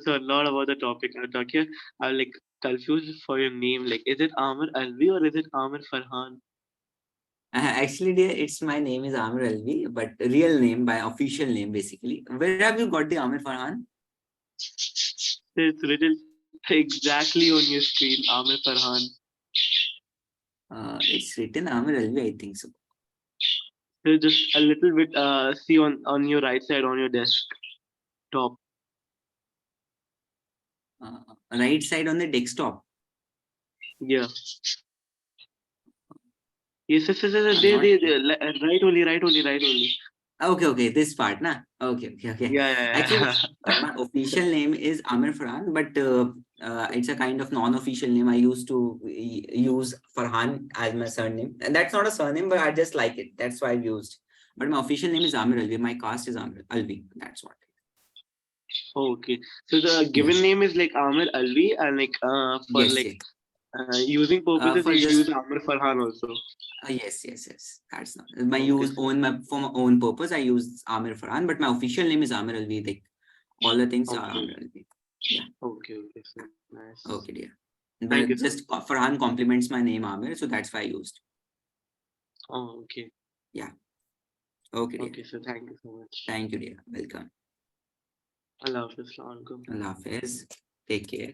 sir, not about the topic. I'm talking. I'm like confused for your name. Like, is it Amir Alvi or is it Amir Farhan? Actually, dear, it's my name is Amir Alvi, but real name by official name, basically. Where have you got the Amir Farhan? It's written exactly on your screen, Amir Farhan. It's written Amir Alvi, I think so. So just a little bit. See on your right side on your desk top. Right side on the desktop. Yeah. Yes. I'm not. Right only. Okay, okay, this part, na. Okay, okay, okay. Actually, Yeah. my official name is Amir Farhan, but it's a kind of non-official name. I used to use Farhan as my surname, and that's not a surname, but I just like it. That's why I've used. But my official name is Amir Alvi. My caste is Amir Alvi. That's what. Okay. So the given Yes, name is like Amir Alvi, and like for yes, like yes. using purposes, For you use just Amir Farhan also. yes. That's not my Okay. use own my for my own purpose. I use Amir Farhan, but my official name is Amir Alvi. Like all the things are Okay. Amir Alvi. Yeah. Okay. So nice. Okay, dear. Thank you But so just much. Farhan compliments my name Amir, so that's why I used. Oh, okay. Yeah. Okay, dear. Okay. So thank you so much. Thank you, dear. Welcome. Allah Hafiz. Assalamu alaikum. Allah Hafiz. Take care.